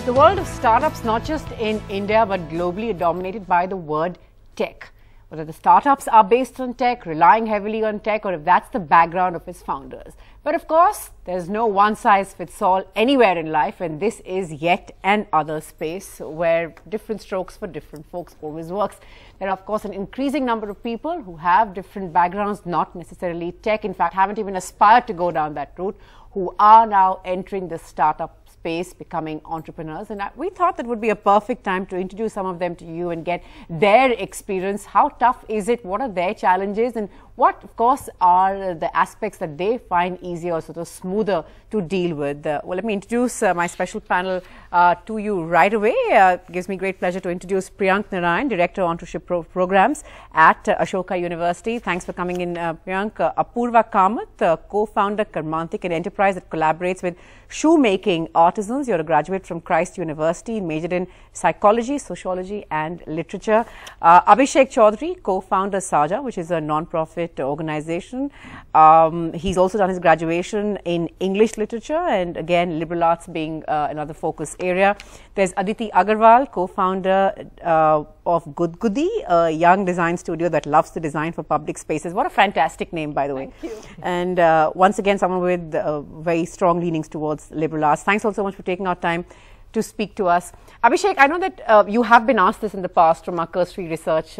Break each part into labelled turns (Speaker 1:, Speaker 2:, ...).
Speaker 1: The world of startups, not just in India but globally, are dominated by the word tech. Whether the startups are based on tech, relying heavily on tech, or if that's the background of its founders. But of course, there's no one-size-fits-all anywhere in life, and this is yet another space where different strokes for different folks always works. There are, of course, an increasing number of people who have different backgrounds, not necessarily tech, in fact, haven't even aspired to go down that route, who are now entering the startup space, becoming entrepreneurs. And we thought that would be a perfect time to introduce some of them to you and get their experience. How tough is it? What are their challenges? And what, of course, are the aspects that they find easier or sort of smoother to deal with? Well, let me introduce my special panel to you right away. It gives me great pleasure to introduce Priyank Narayan, Director of Entrepreneurship Programs at Ashoka University. Thanks for coming in, Priyank. Apurva Kamath, co-founder Karmantik, an enterprise that collaborates with shoemaking artisans. You're a graduate from Christ University, majored in psychology, sociology and literature. Abhishek Chaudhary, co-founder Saja, which is a non-profit organization. He's also done his graduation in English literature, and again liberal arts being another focus area. There's Aditi Agarwal, co-founder of Gudgudi, a young design studio that loves to design for public spaces. What a fantastic name, by the way.
Speaker 2: Thank you.
Speaker 1: And once again, someone with very strong leanings towards liberal arts. Thanks also so much for taking our time to speak to us. Abhishek, I know that you have been asked this in the past from our cursory research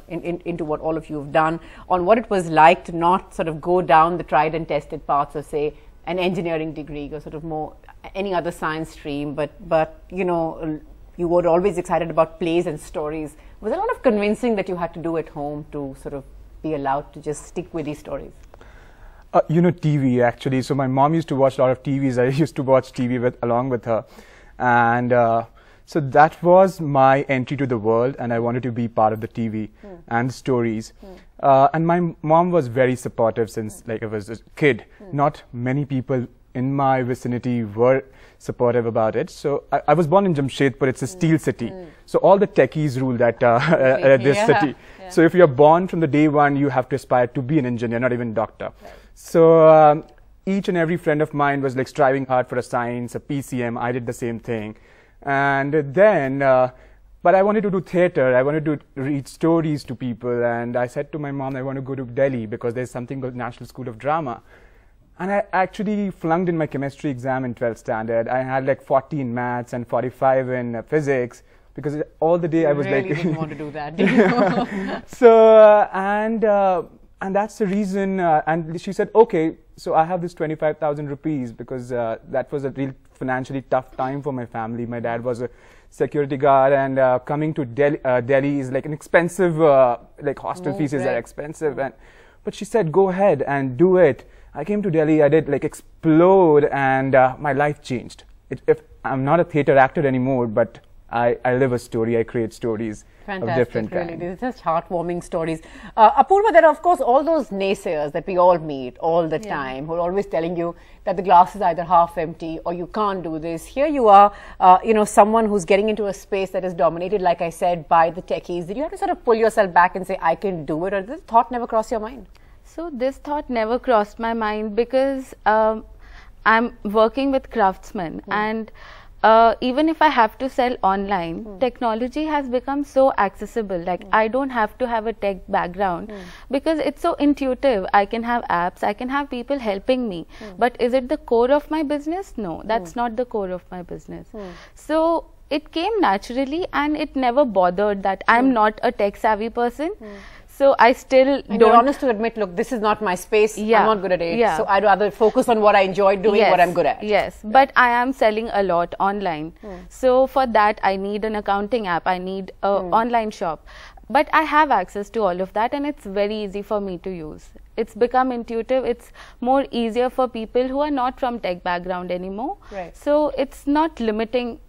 Speaker 1: into what all of you have done, on what it was like to not sort of go down the tried and tested paths of, say, an engineering degree or sort of more any other science stream, but you know, you were always excited about plays and stories. Was there a lot of convincing that you had to do at home to sort of be allowed to just stick with these stories?
Speaker 3: You know, TV actually. So my mom used to watch a lot of TVs. I used to watch TV along with her. And so that was my entry to the world, and I wanted to be part of the TV and stories. And my mom was very supportive since like I was a kid. Not many people in my vicinity were supportive about it. So I was born in Jamshedpur. It's a steel city. So all the techies rule that this city. Yeah. So if you're born from the day one, you have to aspire to be an engineer, not even doctor. Right. So each and every friend of mine was like striving hard for a science, a PCM. I did the same thing. And then, but I wanted to do theater. I wanted to read stories to people. And I said to my mom, I want to go to Delhi because there's something called National School of Drama. And I actually flunked in my chemistry exam in 12th standard. I had like 40 in maths and 45 in physics because all the day I was
Speaker 1: really
Speaker 3: like...
Speaker 1: didn't want to do that, did you?
Speaker 3: So, and that's the reason, and she said, okay, so I have this 25,000 rupees because that was a real financially tough time for my family. My dad was a security guard, and coming to Delhi is like an expensive, like hostel fees are expensive. But she said, go ahead and do it. I came to Delhi, I did like explode, and my life changed. If I'm not a theater actor anymore, but I live a story, I create stories.
Speaker 1: Fantastic,
Speaker 3: of different
Speaker 1: really.
Speaker 3: kind.
Speaker 1: These are just heartwarming stories. Apurva, there are of course all those naysayers that we all meet all the time, who are always telling you that the glass is either half empty or you can't do this. Here you are, you know, someone who's getting into a space that is dominated, like I said, by the techies. Did you have to sort of pull yourself back and say, I can do it, or did this thought never cross your mind?
Speaker 2: So this thought never crossed my mind because I'm working with craftsmen, and even if I have to sell online, technology has become so accessible. Like I don't have to have a tech background because it's so intuitive. I can have apps, I can have people helping me. But is it the core of my business? No, that's not the core of my business. So it came naturally, and it never bothered that I'm not a tech savvy person. So I still
Speaker 1: and you're honest to admit, look, this is not my space, I'm not good at it, so I'd rather focus on what I enjoy doing, what I'm good at.
Speaker 2: Yes, but I am selling a lot online. So for that, I need an accounting app, I need an online shop. But I have access to all of that, and it's very easy for me to use. It's become intuitive, it's more easier for people who are not from tech background anymore. So it's not limiting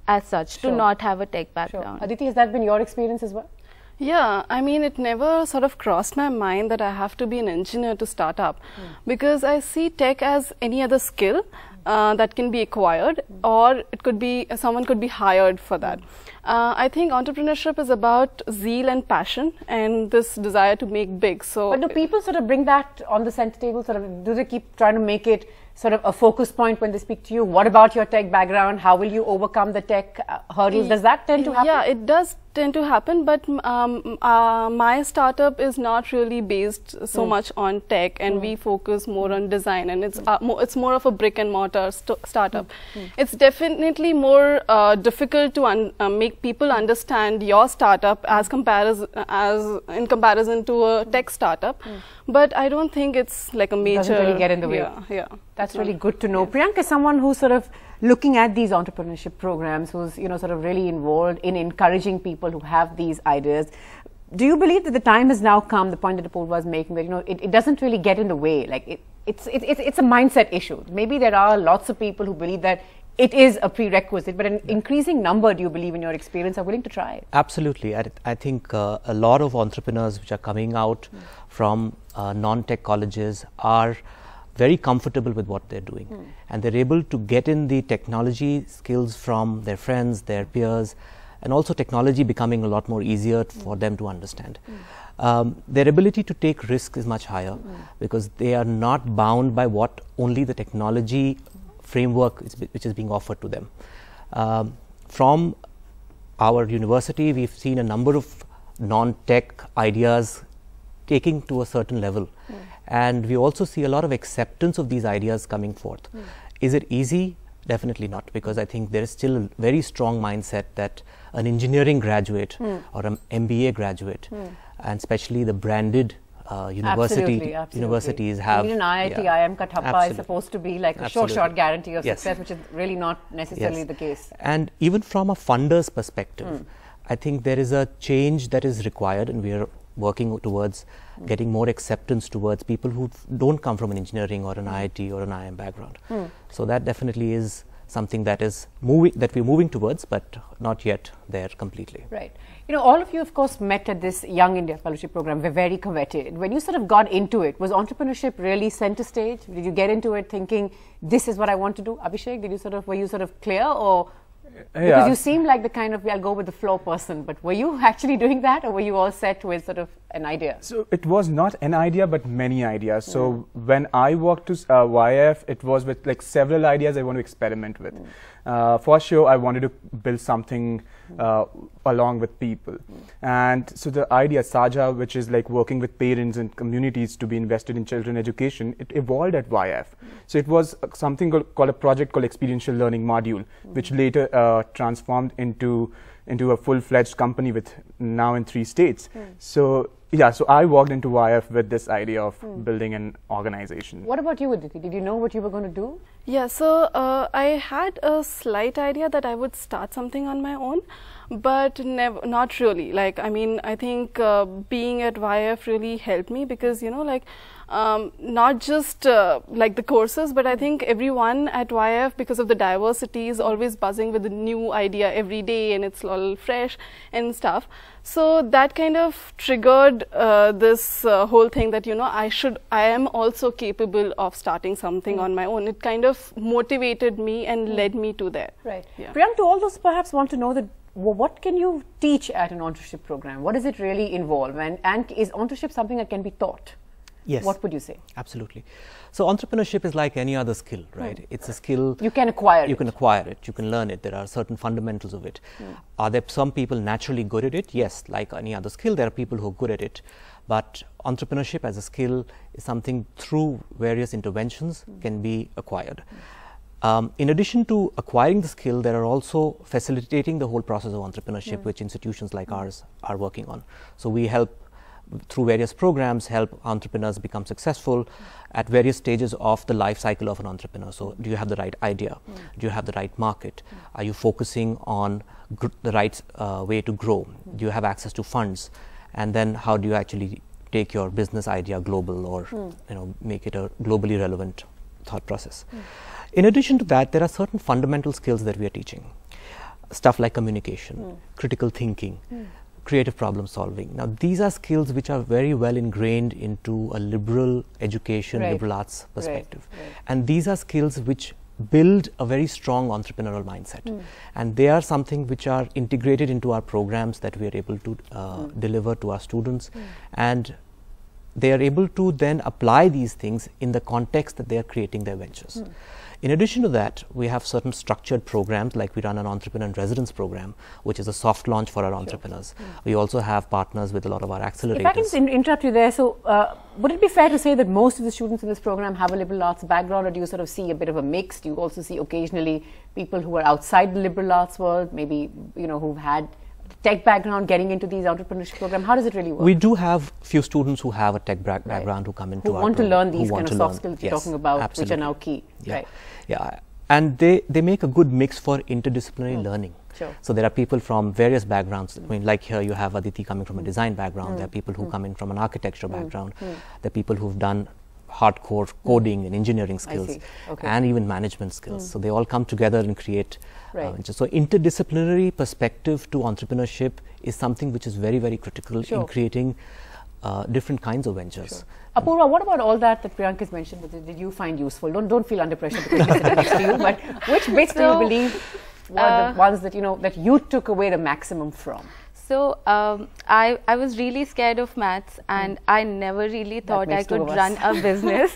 Speaker 2: as such to not have a tech background.
Speaker 1: Aditi, has that been your experience as well?
Speaker 4: Yeah, I mean, it never sort of crossed my mind that I have to be an engineer to start up, because I see tech as any other skill that can be acquired, or it could be someone could be hired for that. I think entrepreneurship is about zeal and passion and this desire to make big. So,
Speaker 1: but do people sort of bring that on the center table? Sort of, do they keep trying to make it sort of a focus point when they speak to you? What about your tech background? How will you overcome the tech hurdles? Does that tend to happen?
Speaker 4: Yeah, it does tend to happen, but my startup is not really based so much on tech, and we focus more on design, and it's more of a brick and mortar startup. It's definitely more difficult to make people understand your startup in comparison to a tech startup, but I don't think it's like a major.
Speaker 1: Doesn't really get in the way.
Speaker 4: Yeah.
Speaker 1: That's really good to know. Priyanka is someone who's sort of looking at these entrepreneurship programs, who's sort of really involved in encouraging people who have these ideas. Do you believe that the time has now come, the point that Apurva was making, that it doesn't really get in the way? Like it's a mindset issue. Maybe there are lots of people who believe that it is a prerequisite, but an increasing number, do you believe in your experience, are willing to try it?
Speaker 5: Absolutely. I think a lot of entrepreneurs which are coming out from non-tech colleges are very comfortable with what they're doing, and they're able to get in the technology skills from their friends, their peers, and also technology becoming a lot more easier for them to understand. Their ability to take risk is much higher because they are not bound by what only the technology framework which is being offered to them. From our university, we've seen a number of non-tech ideas taking to a certain level, and we also see a lot of acceptance of these ideas coming forth. Is it easy? Definitely not, because I think there is still a very strong mindset that an engineering graduate or an MBA graduate, and especially the branded universities have.
Speaker 1: Even IIT, IIM ka thappa is supposed to be like a short guarantee of success, which is really not necessarily the case.
Speaker 5: And even from a funder's perspective, I think there is a change that is required, and we are working towards getting more acceptance towards people who don't come from an engineering or an IIT or an IIM background. So that definitely is something that is we're moving towards, but not yet there completely.
Speaker 1: Right. All of you, of course, met at this Young India Fellowship program. We're very coveted. When you sort of got into it, was entrepreneurship really center stage? Did you get into it thinking, this is what I want to do? Abhishek, were you sort of clear, or? Because you seem like the kind of, I'll go with the flow person, but were you actually doing that, or were you all set with sort of an idea?
Speaker 3: So it was not an idea, but many ideas. So when I walked to YF, it was with like several ideas I want to experiment with. For sure, I wanted to build something along with people. And so the idea, Saja, which is like working with parents and communities to be invested in children education, it evolved at YF. So it was something called a project called Experiential Learning Module, which later transformed into a full-fledged company with now in 3 states. So so I walked into YF with this idea of building an organization.
Speaker 1: What about you, Aditi? Did you know what you were going to do?
Speaker 4: Yeah, so I had a slight idea that I would start something on my own, but not really. Like, I mean, I think being at YF really helped me because, not just like the courses, but I think everyone at YF, because of the diversity, is always buzzing with a new idea every day, and it's all fresh and stuff. So that kind of triggered this whole thing that, I am also capable of starting something on my own. It kind of motivated me and led me to there.
Speaker 1: Right. Yeah. Priyank, to all those perhaps want to know that, what can you teach at an entrepreneurship program? What does it really involve? And is entrepreneurship something that can be taught?
Speaker 5: Yes.
Speaker 1: What would you say?
Speaker 5: Absolutely. So entrepreneurship is like any other skill, right? It's a skill.
Speaker 1: You can acquire it.
Speaker 5: You can acquire it. You can learn it. There are certain fundamentals of it. Are there some people naturally good at it? Yes. Like any other skill, there are people who are good at it. But entrepreneurship as a skill is something through various interventions can be acquired. In addition to acquiring the skill, there are also facilitating the whole process of entrepreneurship, which institutions like ours are working on. So we help, through various programs, help entrepreneurs become successful at various stages of the life cycle of an entrepreneur. So do you have the right idea? Do you have the right market? Are you focusing on the right way to grow? Do you have access to funds? And then how do you actually take your business idea global, or make it a globally relevant thought process? In addition to that, there are certain fundamental skills that we are teaching. Stuff like communication, critical thinking, creative problem solving. Now, these are skills which are very well ingrained into a liberal education, liberal arts perspective. And these are skills which build a very strong entrepreneurial mindset. And they are something which are integrated into our programs that we are able to deliver to our students. And they are able to then apply these things in the context that they are creating their ventures. In addition to that, we have certain structured programs, like we run an entrepreneur in residence program, which is a soft launch for our entrepreneurs. We also have partners with a lot of our accelerators.
Speaker 1: If I can just interrupt you there, so would it be fair to say that most of the students in this program have a liberal arts background, or do you sort of see a bit of a mix? Do you also see occasionally people who are outside the liberal arts world, maybe, you know, who've had tech background getting into these entrepreneurship programs? How does it really work?
Speaker 5: We do have few students who have a tech background who come into
Speaker 1: who
Speaker 5: our
Speaker 1: want to
Speaker 5: program,
Speaker 1: learn these kind of soft skills you're talking about,
Speaker 5: absolutely.
Speaker 1: which are now key.
Speaker 5: Yeah.
Speaker 1: Right.
Speaker 5: Yeah. And they make a good mix for interdisciplinary learning.
Speaker 1: Sure.
Speaker 5: So there are people from various backgrounds. I mean, like here you have Aditi coming from a design background. There are people who come in from an architecture background. There are people who've done hardcore coding and engineering skills, and even management skills. So they all come together and create. So interdisciplinary perspective to entrepreneurship is something which is very, very critical in creating different kinds of ventures.
Speaker 1: Apurva, what about all that Priyank has mentioned? Did you find useful? Don't feel under pressure because we sit next to you. But which bits do you believe were the ones that that you took away the maximum from?
Speaker 2: So I was really scared of maths, and I never really thought I could run a business.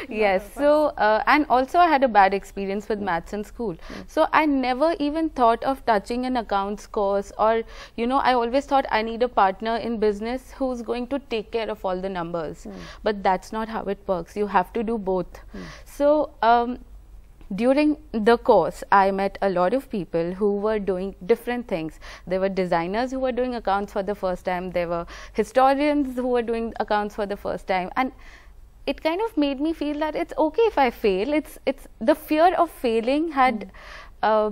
Speaker 2: Yes. So and also I had a bad experience with maths in school. So I never even thought of touching an accounts course, or I always thought I need a partner in business who's going to take care of all the numbers. But that's not how it works. You have to do both. So during the course, I met a lot of people who were doing different things. There were designers who were doing accounts for the first time. There were historians who were doing accounts for the first time. And it kind of made me feel that it's okay if I fail. It's the fear of failing had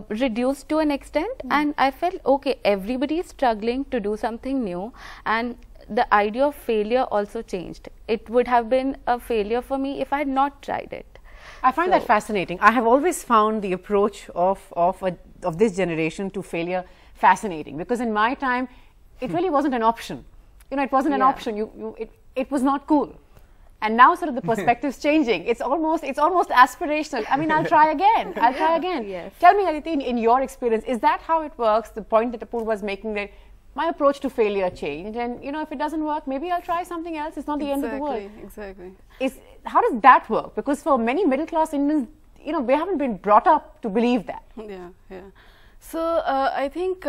Speaker 2: reduced to an extent. And I felt, okay, everybody is struggling to do something new. And the idea of failure also changed. It would have been a failure for me if I had not tried it.
Speaker 1: I find that fascinating. I have always found the approach of this generation to failure fascinating, because in my time, it really wasn't an option. It wasn't an option. It was not cool. And now sort of the perspective's changing. It's almost aspirational. I mean, I'll try again. I'll try again.
Speaker 2: Yes.
Speaker 1: Tell me, Aditi, in your experience, is that how it works? The point that Apurva was making, that my approach to failure changed, and if it doesn't work, maybe I'll try something else. It's not the end of the world.
Speaker 4: Exactly.
Speaker 1: How does that work? Because for many middle class Indians, we haven't been brought up to believe that.
Speaker 4: Yeah. So I think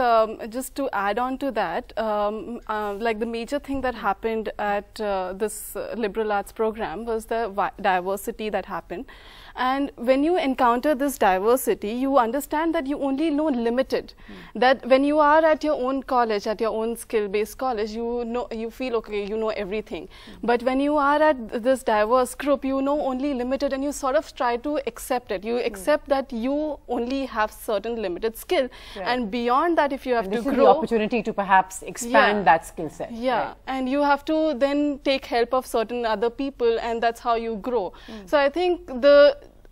Speaker 4: just to add on to that, like the major thing that happened at this liberal arts program was the diversity that happened. And when you encounter this diversity, you understand that you only know limited. That when you are at your own college, at your own skill-based college, you feel okay, you know everything. But when you are at this diverse group, you know only limited, and you sort of try to accept it. You accept that you only have certain limited skill, and beyond that, if you have to grow,
Speaker 1: this is the opportunity to perhaps expand that skill set.
Speaker 4: And you have to then take help of certain other people, and that's how you grow. So I think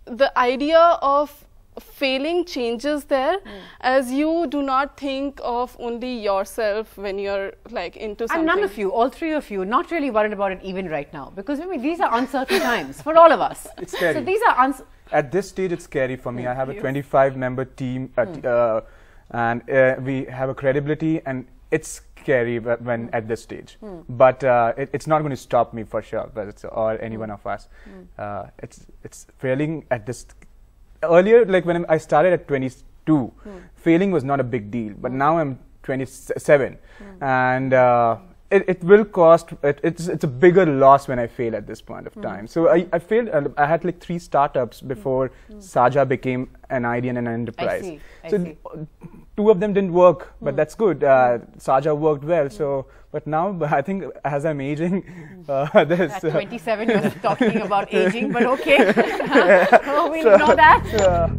Speaker 4: the idea of failing changes there, as you do not think of only yourself when you're like into something.
Speaker 1: And none of you, all three of you, not really worried about it even right now, because these are uncertain times for all of us.
Speaker 3: It's scary.
Speaker 1: So these are
Speaker 3: at this stage, it's scary for me. I have a 25-member team, and we have a credibility, and it's scary when at this stage. But it's not going to stop me for sure, or any one of us. It's failing at this. Earlier, like when I started at 22, failing was not a big deal. But now I'm 27, and it will cost. It's a bigger loss when I fail at this point of time. So I failed. I had like 3 startups before Saja became an idea and an enterprise.
Speaker 1: I see.
Speaker 3: 2 of them didn't work, but that's good. Saja worked well. So, but now I think as I'm aging,
Speaker 1: at 27, you're talking about aging, but okay. We know that.